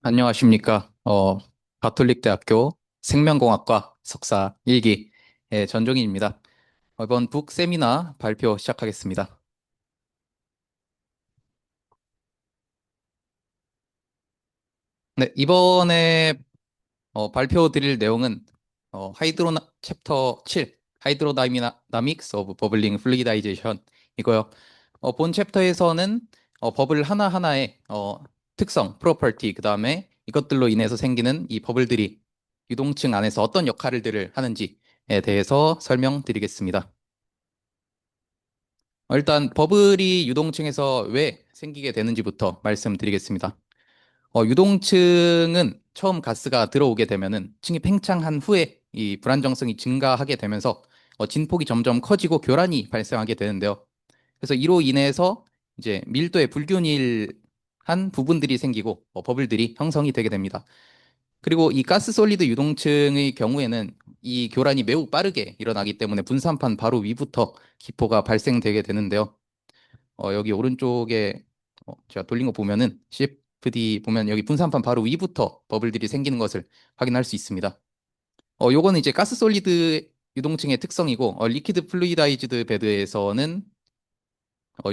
안녕하십니까. 가톨릭대학교 생명공학과 석사 1기 전종인입니다. 이번 북 세미나 발표 시작하겠습니다. 네, 이번에 발표 드릴 내용은 챕터 7, 하이드로다이나믹스 오브 버블링 플루이다이제이션 이고요. 본 챕터에서는 버블 하나하나의 특성, 프로퍼티, 그 다음에 이것들로 인해서 생기는 이 버블들이 유동층 안에서 어떤 역할들을 하는지에 대해서 설명드리겠습니다. 일단 버블이 유동층에서 왜 생기게 되는지부터 말씀드리겠습니다. 유동층은 처음 가스가 들어오게 되면은 층이 팽창한 후에 이 불안정성이 증가하게 되면서 진폭이 점점 커지고 교란이 발생하게 되는데요. 그래서 이로 인해서 이제 밀도의 불균일한 부분들이 생기고 버블들이 형성이 되게 됩니다. 그리고 이 가스 솔리드 유동층의 경우에는 이 교란이 매우 빠르게 일어나기 때문에 분산판 바로 위부터 기포가 발생되게 되는데요. 여기 오른쪽에 제가 돌린 거 보면은 CFD 보면 여기 분산판 바로 위부터 버블들이 생기는 것을 확인할 수 있습니다. 요거는 이제 가스 솔리드 유동층의 특성이고 리퀴드 플루이다이즈드 베드에서는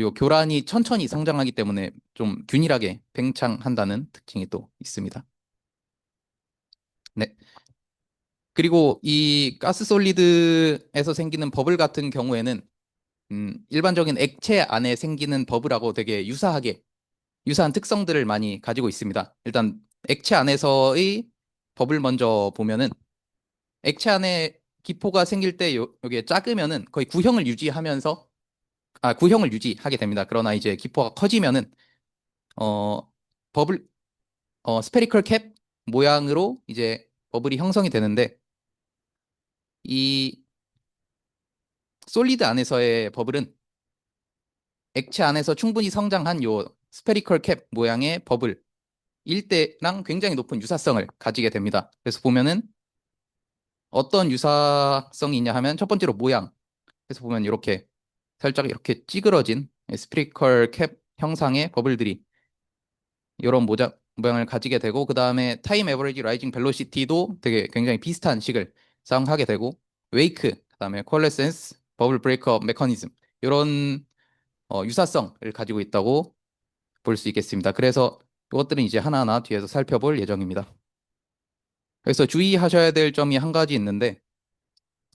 요 교란이 천천히 성장하기 때문에 좀 균일하게 팽창한다는 특징이 또 있습니다. 네. 그리고 이 가스 솔리드에서 생기는 버블 같은 경우에는 일반적인 액체 안에 생기는 버블하고 되게 유사한 특성들을 많이 가지고 있습니다. 일단 액체 안에서의 법을 먼저 보면은 액체 안에 기포가 생길 때 요게 작으면은 거의 구형을 유지하게 됩니다. 그러나 이제 기포가 커지면은 어 버블 스페리컬 캡 모양으로 이제 버블이 형성이 되는데 이 솔리드 안에서의 버블은 액체 안에서 충분히 성장한 요 스페리컬 캡 모양의 버블 일대랑 굉장히 높은 유사성을 가지게 됩니다. 그래서 보면은 어떤 유사성이 있냐 하면 첫 번째로 모양. 그래서 보면 이렇게 살짝 이렇게 찌그러진 스피리컬 캡 형상의 버블들이 이런 모양을 가지게 되고 그 다음에 타임 에버리지 라이징 벨로시티도 되게 굉장히 비슷한 식을 사용하게 되고 웨이크, 그 다음에 콜레센스, 버블 브레이커 메커니즘 이런 유사성을 가지고 있다고 볼 수 있겠습니다. 그래서 이것들은 이제 하나하나 뒤에서 살펴볼 예정입니다. 그래서 주의하셔야 될 점이 한 가지 있는데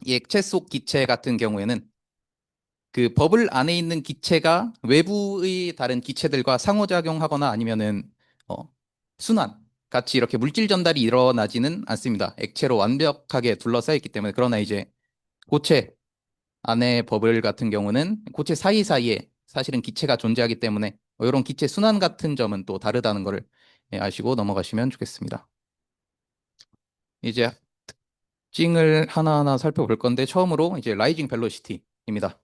이 액체 속 기체 같은 경우에는 그 버블 안에 있는 기체가 외부의 다른 기체들과 상호작용하거나 아니면은 어, 순환 같이 이렇게 물질 전달이 일어나지는 않습니다. 액체로 완벽하게 둘러싸여 있기 때문에 그러나 이제 고체 안의 버블 같은 경우는 고체 사이사이에 사실은 기체가 존재하기 때문에 이런 기체 순환 같은 점은 또 다르다는 것을 아시고 넘어가시면 좋겠습니다. 이제 특징을 하나하나 살펴볼 건데 처음으로 이제 라이징 벨로시티입니다.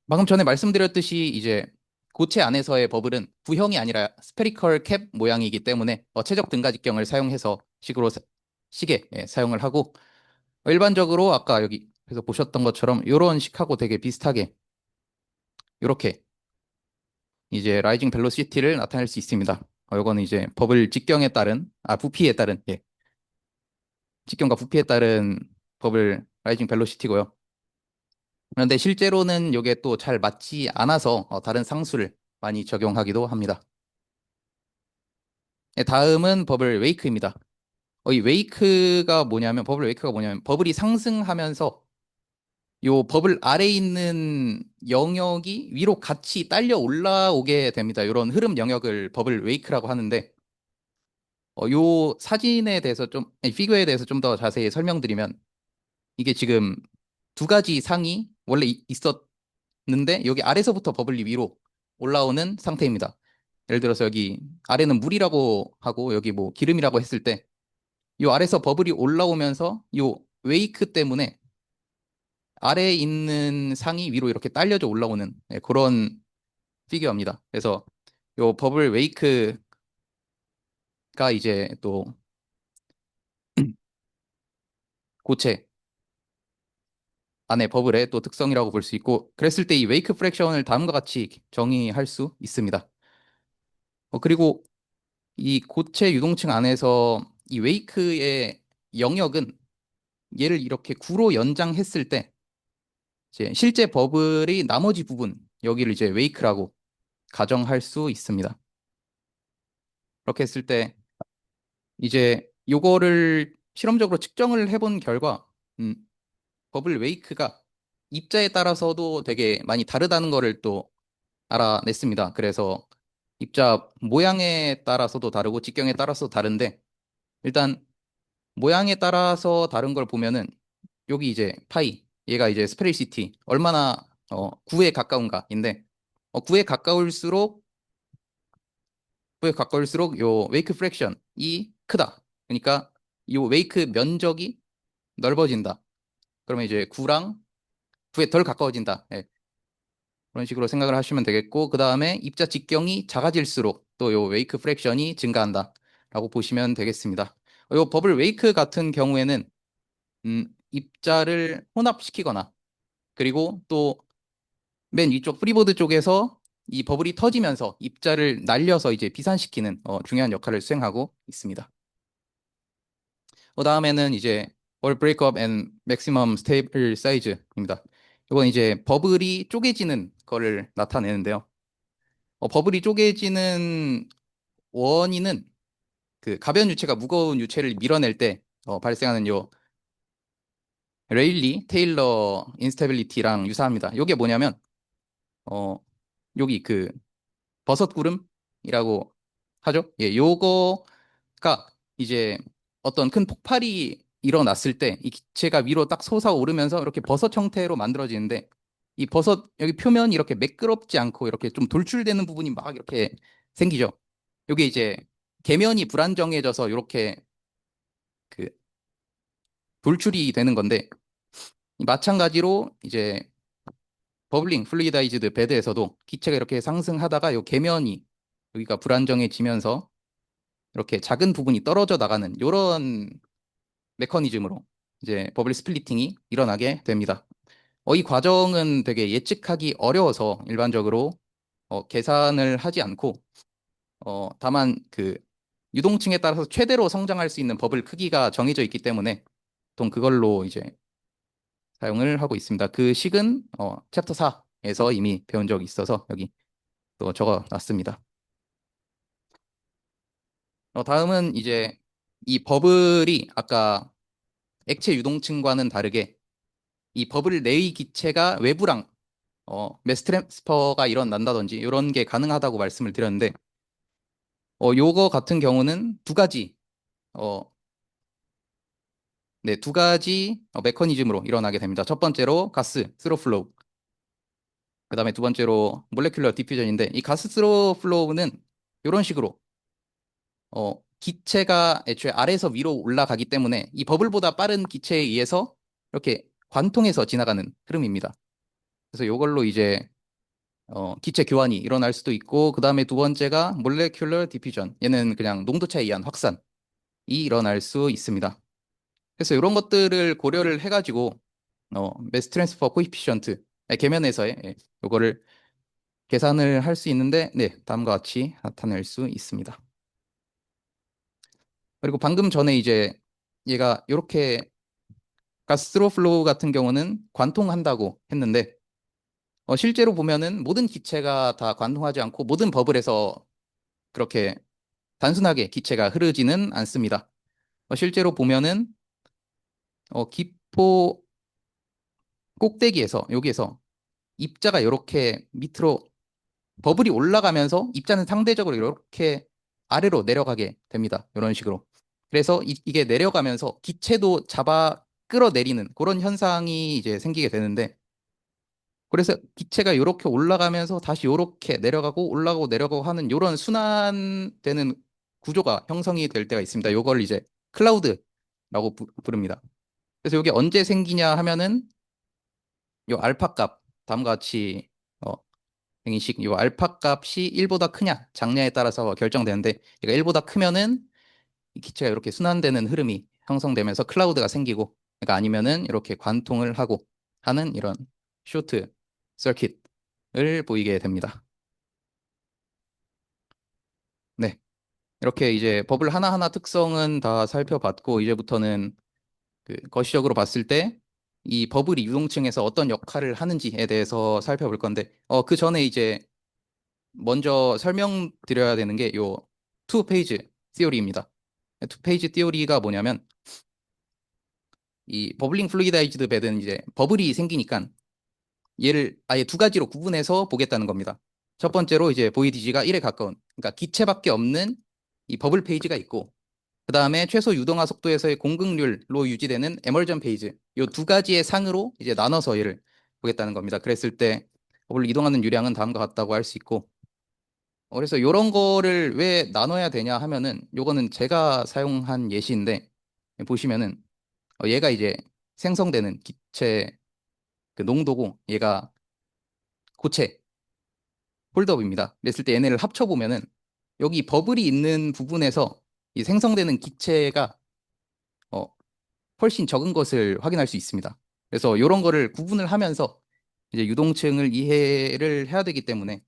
방금 전에 말씀드렸듯이 이제 고체 안에서의 버블은 구형이 아니라 스페리컬 캡 모양이기 때문에 최적 등가직경을 사용해서 시계 사용을 하고 일반적으로 아까 여기서 보셨던 것처럼 이런 식하고 되게 비슷하게 이렇게 이제 라이징 벨로시티를 나타낼 수 있습니다. 이거는 이제 버블 부피에 따른 직경과 부피에 따른 버블 라이징 벨로시티고요. 그런데 실제로는 이게 또 잘 맞지 않아서 다른 상수를 많이 적용하기도 합니다. 다음은 버블 웨이크입니다. 이 버블 웨이크가 뭐냐면 버블이 상승하면서 요 버블 아래에 있는 영역이 위로 같이 딸려 올라오게 됩니다. 이런 흐름 영역을 버블 웨이크라고 하는데 요 사진에 대해서 아니, 피규어에 대해서 좀 더 자세히 설명드리면 이게 지금 두 가지 상이 원래 있었는데 여기 아래서부터 버블이 위로 올라오는 상태입니다. 예를 들어서 여기 아래는 물이라고 하고 여기 뭐 기름이라고 했을 때 이 아래서 버블이 올라오면서 이 웨이크 때문에 아래에 있는 상이 위로 이렇게 딸려져 올라오는 그런 피규어입니다. 그래서 이 버블 웨이크가 이제 또 고체 안에 버블의 또 특성이라고 볼 수 있고 그랬을 때 이 웨이크 프랙션을 다음과 같이 정의할 수 있습니다. 그리고 이 고체 유동층 안에서 이 웨이크의 영역은 얘를 이렇게 구로 연장했을 때 이제 실제 버블이 나머지 부분 여기를 이제 웨이크라고 가정할 수 있습니다. 그렇게 했을 때 이제 요거를 실험적으로 측정을 해본 결과 음, 버블 웨이크가 입자에 따라서도 되게 많이 다르다는 거를 또 알아냈습니다. 그래서 입자 모양에 따라서도 다르고 직경에 따라서도 다른데 일단 모양에 따라서 다른 걸 보면은 여기 이제 파이 얘가 이제 스페리시티 얼마나 9에 가까운가인데 9에 가까울수록 9에 가까울수록 요 웨이크 프랙션이 크다. 그러니까 요 웨이크 면적이 넓어진다. 그러면 이제 9랑 9에 덜 가까워진다. 예, 그런 식으로 생각을 하시면 되겠고 그 다음에 입자 직경이 작아질수록 또 요 웨이크 프랙션이 증가한다. 라고 보시면 되겠습니다. 요 버블 웨이크 같은 경우에는 입자를 혼합시키거나 그리고 또 맨 위쪽 프리보드 쪽에서 이 버블이 터지면서 입자를 날려서 이제 비산시키는 중요한 역할을 수행하고 있습니다. 그 다음에는 이제 Bubble Breakup and Maximum Stable Size입니다. 이건 이제 버블이 쪼개지는 거를 나타내는데요. 버블이 쪼개지는 원인은 그 가벼운 유체가 무거운 유체를 밀어낼 때 발생하는 요 레일리 테일러 인스테빌리티랑 유사합니다. 이게 뭐냐면 어 여기 그 버섯구름이라고 하죠. 예, 요거가 이제 어떤 큰 폭발이 일어났을 때 이 기체가 위로 딱 솟아오르면서 이렇게 버섯 형태로 만들어지는데 이 버섯 여기 표면이 이렇게 매끄럽지 않고 이렇게 좀 돌출되는 부분이 막 이렇게 생기죠. 요게 이제 계면이 불안정해져서 이렇게 그 돌출이 되는 건데 마찬가지로 이제 버블링 플루이다이즈드 베드에서도 기체가 이렇게 상승하다가 요 계면이 여기가 불안정해지면서 이렇게 작은 부분이 떨어져 나가는 이런 메커니즘으로 이제 버블 스플리팅이 일어나게 됩니다. 이 과정은 되게 예측하기 어려워서 일반적으로 계산을 하지 않고 다만 그 유동층에 따라서 최대로 성장할 수 있는 버블 크기가 정해져 있기 때문에 보통 그걸로 이제 사용을 하고 있습니다. 그 식은 챕터 4에서 이미 배운 적이 있어서 여기 또 적어 놨습니다. 다음은 이제 이 버블이 아까 액체 유동층과는 다르게 이 버블 내의 기체가 외부랑 매스 트랜스퍼가 일어난다든지 이런 게 가능하다고 말씀을 드렸는데 요거 같은 경우는 두 가지 어, 네, 두 가지 메커니즘으로 일어나게 됩니다. 첫 번째로 가스 스로 플로우, 그다음에 두 번째로 몰레큘러 디퓨전인데 이 가스 스로 플로우는 이런 식으로 기체가 애초에 아래에서 위로 올라가기 때문에 이 버블보다 빠른 기체에 의해서 이렇게 관통해서 지나가는 흐름입니다. 그래서 이걸로 이제 기체 교환이 일어날 수도 있고 그다음에 두 번째가 몰레큘러 디퓨전. 얘는 그냥 농도차에 의한 확산이 일어날 수 있습니다. 그래서 이런 것들을 고려를 해가지고 매스 트랜스퍼 코이피션트 계면에서의 이거를 계산을 할 수 있는데 네, 다음과 같이 나타낼 수 있습니다. 그리고 방금 전에 이제 얘가 이렇게 가스로 플로우 같은 경우는 관통한다고 했는데 실제로 보면은 모든 기체가 다 관통하지 않고 모든 버블에서 그렇게 단순하게 기체가 흐르지는 않습니다. 실제로 보면은 기포 꼭대기에서 여기에서 입자가 이렇게 밑으로 버블이 올라가면서 입자는 상대적으로 이렇게 아래로 내려가게 됩니다. 이런 식으로. 그래서 이게 내려가면서 기체도 잡아 끌어내리는 그런 현상이 이제 생기게 되는데 그래서 기체가 이렇게 올라가면서 다시 이렇게 내려가고 올라가고 내려가고 하는 이런 순환되는 구조가 형성이 될 때가 있습니다. 이걸 이제 클라우드라고 부릅니다. 그래서 이게 언제 생기냐 하면은 요 알파 값 다음과 같이 어, 행인식 요 알파 값이 1보다 크냐 작냐에 따라서 결정되는데 얘가 1보다 크면은 이 기체가 이렇게 순환되는 흐름이 형성되면서 클라우드가 생기고 그러니까 아니면은 이렇게 관통을 하고 하는 이런 쇼트 서킷을 보이게 됩니다. 네. 이렇게 이제 버블 하나하나 특성은 다 살펴봤고, 이제부터는 그 거시적으로 봤을 때 이 버블이 유동층에서 어떤 역할을 하는지에 대해서 살펴볼 건데, 그 전에 이제 먼저 설명드려야 되는 게 요 투 페이지 티오리입니다. 투 페이지 티오리가 뭐냐면, 이 버블링 플루이다이즈드 bed는 이제 버블이 생기니까 얘를 아예 두 가지로 구분해서 보겠다는 겁니다. 첫 번째로 이제 보이디지가 1에 가까운, 그러니까 기체밖에 없는 이 버블 페이지가 있고, 그 다음에 최소 유동화 속도에서의 공극률로 유지되는 에멀전 페이지, 이 두 가지의 상으로 이제 나눠서 얘를 보겠다는 겁니다. 그랬을 때 버블 이동하는 유량은 다음과 같다고 할 수 있고, 그래서 이런 거를 왜 나눠야 되냐 하면은, 요거는 제가 사용한 예시인데, 보시면은 얘가 이제 생성되는 기체 그 농도고, 얘가 고체 홀드업입니다. 그랬을 때 얘네를 합쳐보면은 여기 버블이 있는 부분에서 이 생성되는 기체가 어, 훨씬 적은 것을 확인할 수 있습니다. 그래서 이런 거를 구분을 하면서 이제 유동층을 이해를 해야 되기 때문에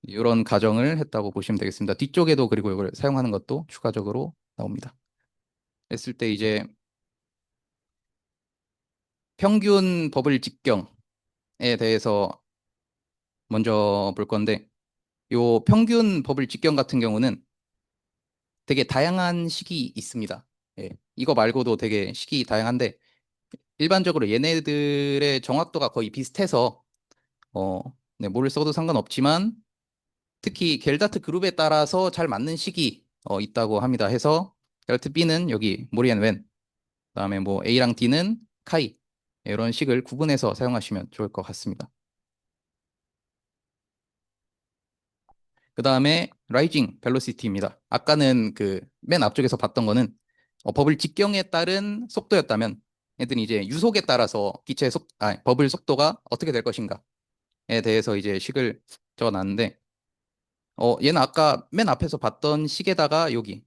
이런 가정을 했다고 보시면 되겠습니다. 뒤쪽에도 그리고 이걸 사용하는 것도 추가적으로 나옵니다. 했을 때 이제 평균 버블 직경에 대해서 먼저 볼 건데, 요 평균 버블 직경 같은 경우는 되게 다양한 식이 있습니다. 예, 이거 말고도 되게 식이 다양한데, 일반적으로 얘네들의 정확도가 거의 비슷해서 어, 네, 뭐를 써도 상관없지만, 특히 겔다트 그룹에 따라서 잘 맞는 식이 있다고 합니다. 해서 겔다트 B는 여기 모리안 웬, 그다음에 뭐 A랑 D는 카이, 이런 식을 구분해서 사용하시면 좋을 것 같습니다. 그다음에 라이징 벨로시티입니다. 아까는 그 맨 앞쪽에서 봤던 거는 버블 직경에 따른 속도였다면, 얘들은 이제 유속에 따라서 기체의 버블 속도가 어떻게 될 것인가에 대해서 이제 식을 적어놨는데, 얘는 아까 맨 앞에서 봤던 식에다가 여기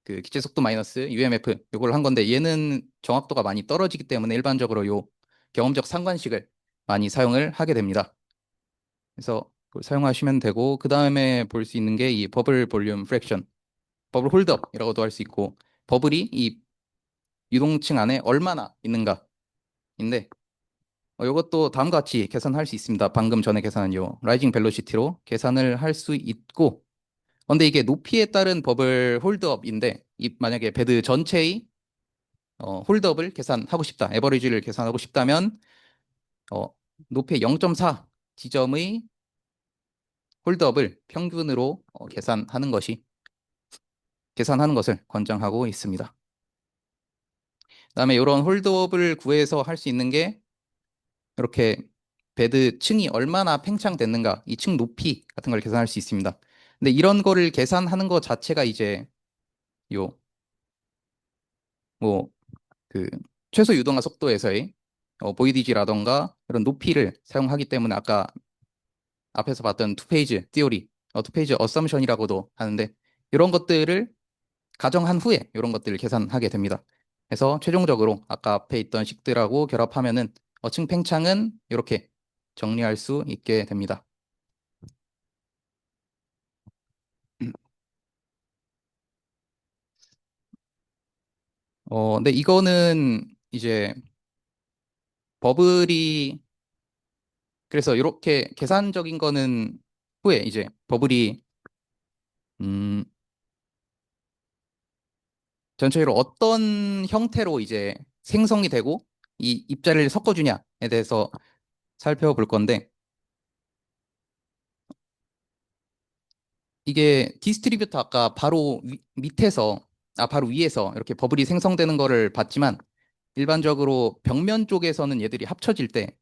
그 기체 속도 마이너스 UMF 이걸 한 건데, 얘는 정확도가 많이 떨어지기 때문에 일반적으로 요 경험적 상관식을 많이 사용을 하게 됩니다. 그래서 그걸 사용하시면 되고, 그 다음에 볼 수 있는 게 이 버블 볼륨 프랙션, 버블 홀드업이라고도 할 수 있고, 버블이 이 유동층 안에 얼마나 있는가인데, 이것도 다음과 같이 계산할 수 있습니다. 방금 전에 계산한 요 라이징 벨로시티로 계산을 할 수 있고, 근데 이게 높이에 따른 버블 홀드업인데, 이 만약에 베드 전체의 홀드업을 계산하고 싶다, 에버리지를 계산하고 싶다면 어, 높이 0.4 지점의 홀드업을 평균으로 계산하는 것을 권장하고 있습니다. 그다음에 이런 홀드업을 구해서 할 수 있는 게, 이렇게 베드 층이 얼마나 팽창됐는가, 이 층 높이 같은 걸 계산할 수 있습니다. 근데 이런 거를 계산하는 것 자체가 이제 요 뭐 그 최소 유동화 속도에서의 보이디지라던가 이런 높이를 사용하기 때문에, 아까 앞에서 봤던 투페이지 티오리, 투페이지 어썸션이라고도 하는데, 이런 것들을 가정한 후에 이런 것들을 계산하게 됩니다. 그래서 최종적으로 아까 앞에 있던 식들하고 결합하면은 층 팽창은 이렇게 정리할 수 있게 됩니다. 근데 이거는 이제 버블이, 그래서 이렇게 계산적인 거는 후에 이제 버블이 음, 전체적으로 어떤 형태로 이제 생성이 되고 이 입자를 섞어주냐에 대해서 살펴볼 건데, 이게 디스트리뷰터 아까 바로 밑에서, 바로 위에서 이렇게 버블이 생성되는 거를 봤지만, 일반적으로 벽면 쪽에서는 얘들이 합쳐질 때,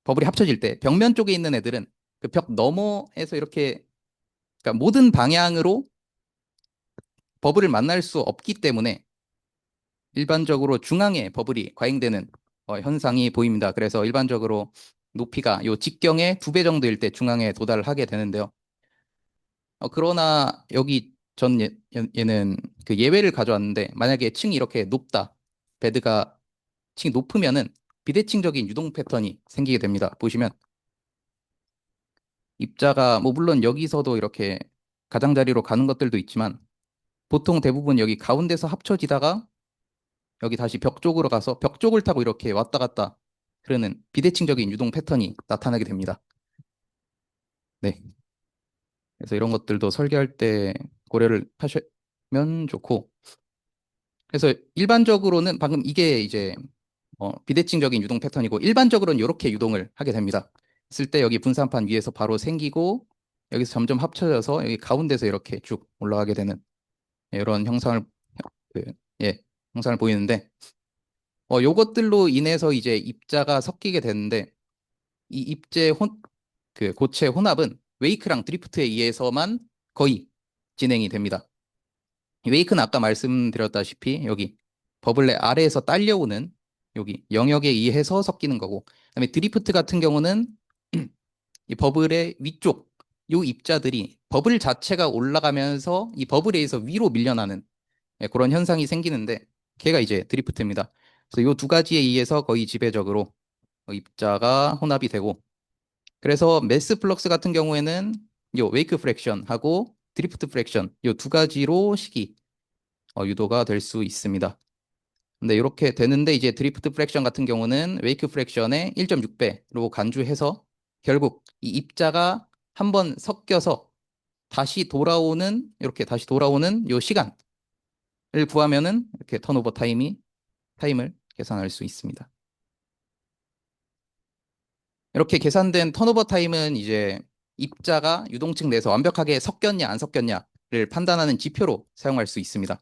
버블이 합쳐질 때 벽면 쪽에 있는 애들은 그 벽 너머에서 이렇게, 그러니까 모든 방향으로 버블을 만날 수 없기 때문에 일반적으로 중앙에 버블이 과잉되는 현상이 보입니다. 그래서 일반적으로 높이가 요 직경의 2배 정도일 때 중앙에 도달을 하게 되는데요. 그러나 여기 얘는 그 예외를 가져왔는데, 만약에 층이 이렇게 높다, 베드가 층이 높으면은 비대칭적인 유동 패턴이 생기게 됩니다. 보시면 입자가 뭐 물론 여기서도 이렇게 가장자리로 가는 것들도 있지만 보통 대부분 여기 가운데서 합쳐지다가 여기 다시 벽 쪽으로 가서 벽 쪽을 타고 이렇게 왔다 갔다 흐르는 비대칭적인 유동 패턴이 나타나게 됩니다. 네. 그래서 이런 것들도 설계할 때 고려를 하시면 좋고, 그래서 일반적으로는 방금 이게 이제 비대칭적인 유동 패턴이고, 일반적으로는 이렇게 유동을 하게 됩니다. 쓸 때 여기 분산판 위에서 바로 생기고 여기서 점점 합쳐져서 여기 가운데서 이렇게 쭉 올라가게 되는 이런 형상을 그, 예, 형상을 보이는데, 요것들로 인해서 이제 입자가 섞이게 되는데, 이 그 고체 혼합은 웨이크랑 드리프트에 의해서만 거의 진행이 됩니다. 웨이크는 아까 말씀드렸다시피 여기 버블의 아래에서 딸려오는 여기 영역에 의해서 섞이는 거고, 그다음에 드리프트 같은 경우는 이 버블의 위쪽 요 입자들이 버블 자체가 올라가면서 이 버블에 의해서 위로 밀려나는 그런 현상이 생기는데, 걔가 이제 드리프트입니다. 그래서 요 두 가지에 의해서 거의 지배적으로 입자가 혼합이 되고, 그래서 매스 플럭스 같은 경우에는 요 웨이크 프랙션하고 드리프트 프랙션 요 두 가지로 식이 유도가 될 수 있습니다. 근데 이렇게 되는데, 이제 드리프트 프랙션 같은 경우는 웨이크 프랙션의 1.6배로 간주해서 결국 이 입자가 한번 섞여서 다시 돌아오는, 이렇게 다시 돌아오는 요 시간을 구하면은 이렇게 턴오버 타임을 계산할 수 있습니다. 이렇게 계산된 턴오버 타임은 이제 입자가 유동층 내에서 완벽하게 섞였냐 안 섞였냐를 판단하는 지표로 사용할 수 있습니다.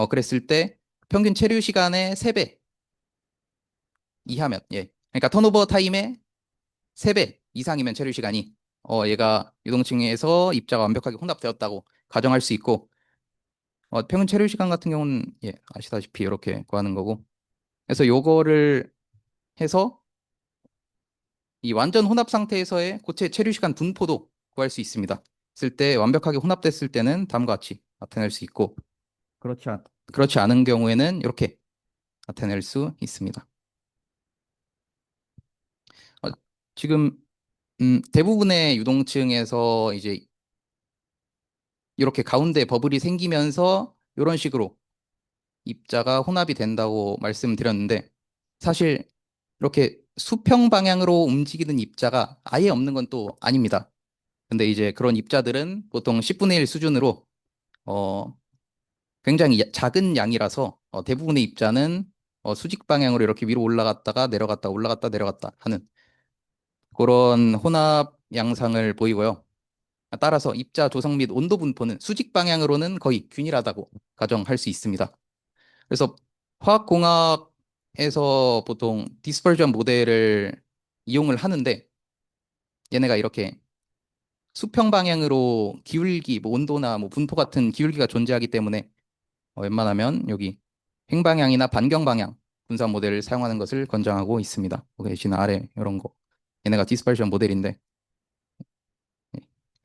그랬을 때 평균 체류 시간의 3배 이하면, 예. 그러니까 턴오버 타임의 3배 이상이면 체류 시간이 얘가 유동층에서 입자가 완벽하게 혼합되었다고 가정할 수 있고, 평균 체류 시간 같은 경우는 예, 아시다시피 이렇게 구하는 거고, 그래서 요거를 해서 이 완전 혼합 상태에서의 고체 체류 시간 분포도 구할 수 있습니다. 쓸 때 완벽하게 혼합됐을 때는 다음과 같이 나타낼 수 있고, 그렇지 않은 경우에는 이렇게 나타낼 수 있습니다. 어, 지금 대부분의 유동층에서 이제 이렇게 가운데 버블이 생기면서 이런 식으로 입자가 혼합이 된다고 말씀드렸는데, 사실 이렇게 수평 방향으로 움직이는 입자가 아예 없는 건 또 아닙니다. 근데 이제 그런 입자들은 보통 10분의 1 수준으로 어, 굉장히 작은 양이라서 대부분의 입자는 수직 방향으로 이렇게 위로 올라갔다가 내려갔다 올라갔다 내려갔다 하는 그런 혼합 양상을 보이고요. 따라서 입자 조성 및 온도 분포는 수직 방향으로는 거의 균일하다고 가정할 수 있습니다. 그래서 화학공학에서 보통 디스퍼전 모델을 이용을 하는데, 얘네가 이렇게 수평 방향으로 기울기, 뭐 온도나 뭐 분포 같은 기울기가 존재하기 때문에 웬만하면 여기 횡방향이나 반경방향 분산 모델을 사용하는 것을 권장하고 있습니다. 거기 계신 아래 이런 거, 얘네가 디스퍼전 모델인데,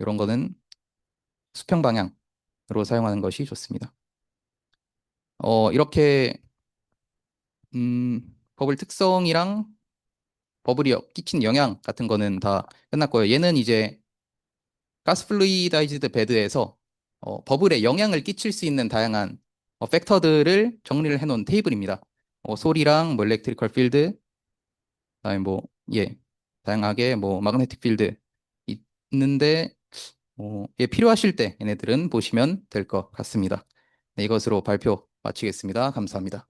이런 거는 수평 방향으로 사용하는 것이 좋습니다. 이렇게 버블 특성이랑 버블이 끼친 영향 같은 거는 다 끝났고요. 얘는 이제 가스 플루이다이즈드 베드에서 버블에 영향을 끼칠 수 있는 다양한 팩터들을 정리를 해놓은 테이블입니다. 소리랑 뭐 일렉트리컬 필드, 그다음에 뭐 예, 다양하게 뭐 마그네틱 필드 있는데, 예, 필요하실 때 얘네들은 보시면 될 것 같습니다. 네, 이것으로 발표 마치겠습니다. 감사합니다.